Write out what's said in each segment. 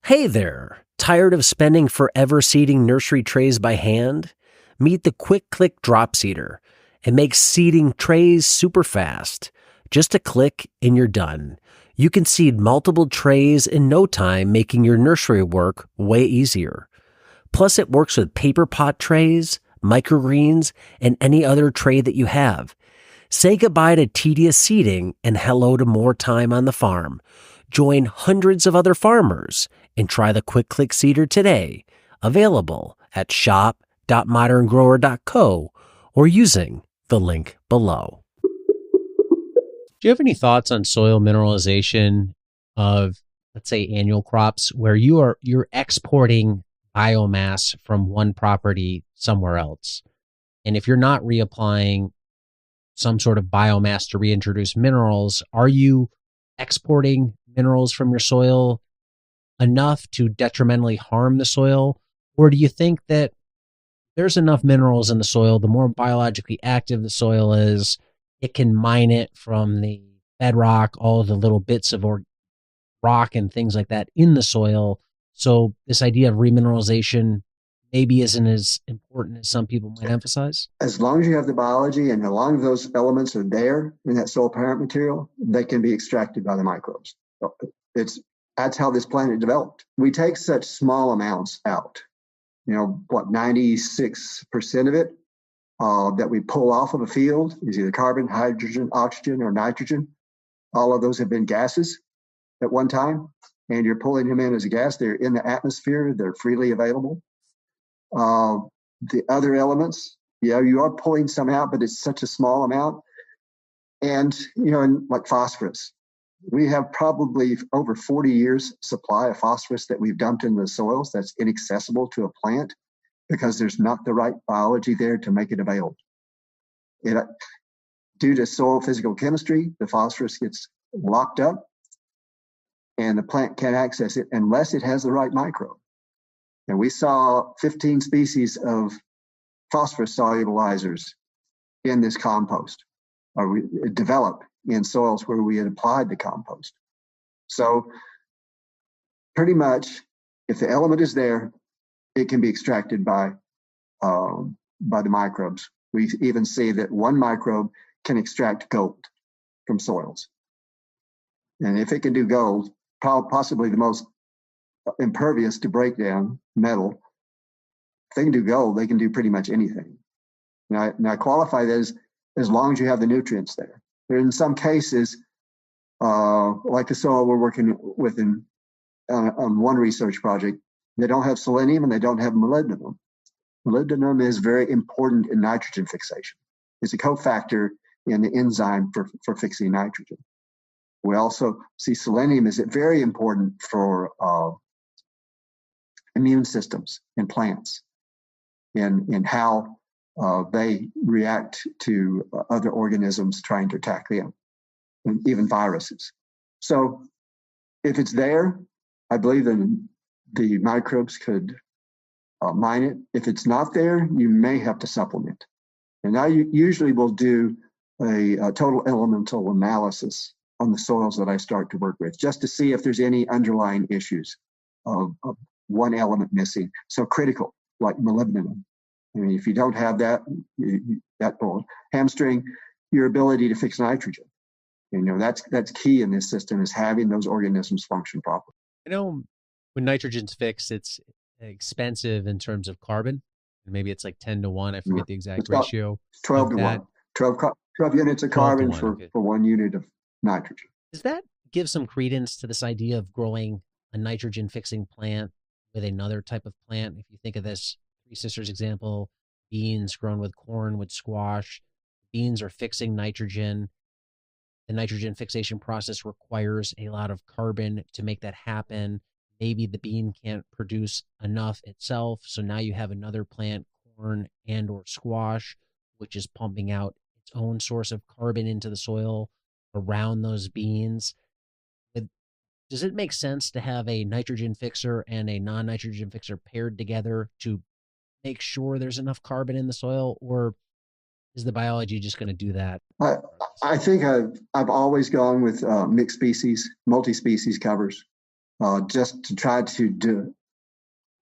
Hey there! Tired of spending forever seeding nursery trays by hand? Meet the Quick Click Drop Seeder. It makes seeding trays super fast. Just a click and you're done. You can seed multiple trays in no time, making your nursery work way easier. Plus, it works with paper pot trays, microgreens, and any other tray that you have. Say goodbye to tedious seeding and hello to more time on the farm. Join hundreds of other farmers and try the Quick Click Seeder today. Available at shop.moderngrower.co or using the link below. Do you have any thoughts on soil mineralization of, let's say, annual crops where you're exporting biomass from one property somewhere else? And if you're not reapplying some sort of biomass to reintroduce minerals, are you exporting minerals from your soil enough to detrimentally harm the soil? Or do you think that there's enough minerals in the soil, the more biologically active the soil is, it can mine it from the bedrock, all of the little bits of rock and things like that in the soil. So this idea of remineralization maybe isn't as important as some people might emphasize? As long as you have the biology and as long as those elements are there in that soil parent material, they can be extracted by the microbes. That's how this planet developed. We take such small amounts out, 96% of it that we pull off of a field is either carbon, hydrogen, oxygen, or nitrogen. All of those have been gases at one time, and you're pulling them in as a gas. They're in the atmosphere. They're freely available. The other elements, you are pulling some out, but it's such a small amount. And, like phosphorus, we have probably over 40 years supply of phosphorus that we've dumped in the soils that's inaccessible to a plant because there's not the right biology there to make it available. Due to soil physical chemistry, the phosphorus gets locked up and the plant can't access it unless it has the right microbe. And we saw 15 species of phosphorus solubilizers in this compost, or we develop in soils where we had applied the compost. So pretty much, if the element is there, it can be extracted by the microbes. We even see that one microbe can extract gold from soils. And if it can do gold, possibly the most impervious to breakdown metal, if they can do gold, they can do pretty much anything. Now I qualify that as long as you have the nutrients there. In some cases, like the soil we're working with on one research project, they don't have selenium and they don't have molybdenum. Molybdenum is very important in nitrogen fixation. It's a cofactor in the enzyme for fixing nitrogen. We also see selenium is very important for immune systems in plants and how they react to other organisms trying to attack them, and even viruses. So if it's there, I believe that the microbes could mine it. If it's not there, you may have to supplement. And now you usually will do a total elemental analysis on the soils that I start to work with, just to see if there's any underlying issues of one element missing. So critical, like molybdenum. I mean, if you don't have that, that will hamstring your ability to fix nitrogen. That's key in this system, is having those organisms function properly. I know when nitrogen's fixed, it's expensive in terms of carbon. Maybe it's like 10 to 1. I forget the exact ratio. 12 to 1. 12 units of carbon for 1 unit of nitrogen. Does that give some credence to this idea of growing a nitrogen fixing plant with another type of plant? If you think of this Three Sisters example, beans grown with corn, with squash, beans are fixing nitrogen. The nitrogen fixation process requires a lot of carbon to make that happen. Maybe the bean can't produce enough itself, so now you have another plant, corn and or squash, which is pumping out its own source of carbon into the soil around those beans. Does it make sense to have a nitrogen fixer and a non-nitrogen fixer paired together to make sure there's enough carbon in the soil, or is the biology just going to do that? I think I've always gone with mixed species, multi-species covers. just to try to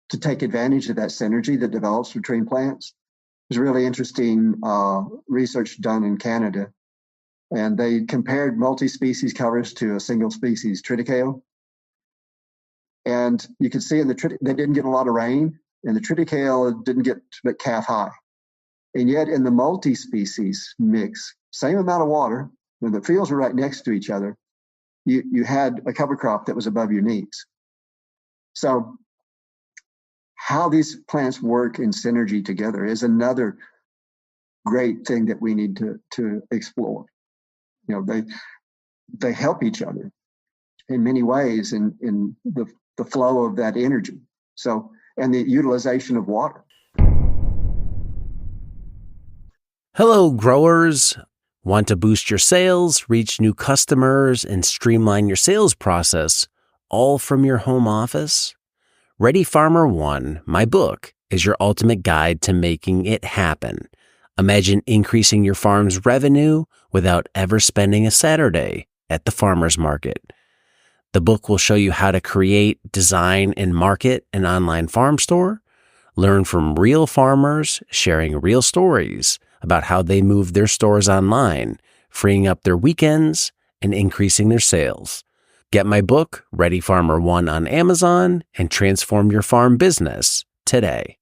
take advantage of that synergy that develops between plants. There's really interesting research done in Canada, and they compared multi-species covers to a single species triticale. And you can see in they didn't get a lot of rain, and the triticale didn't get but calf high. And yet in the multi-species mix, same amount of water, when the fields were right next to each other, you had a cover crop that was above your knees. So how these plants work in synergy together is another great thing that we need to explore. You know, they help each other in many ways in the flow of that energy. So, and the utilization of water. Hello, growers. Want to boost your sales, reach new customers, and streamline your sales process, all from your home office? Ready Farmer 1, my book, is your ultimate guide to making it happen. Imagine increasing your farm's revenue without ever spending a Saturday at the farmer's market. The book will show you how to create, design, and market an online farm store, learn from real farmers sharing real stories about how they move their stores online, freeing up their weekends and increasing their sales. Get my book, Ready Farmer 1, on Amazon and transform your farm business today.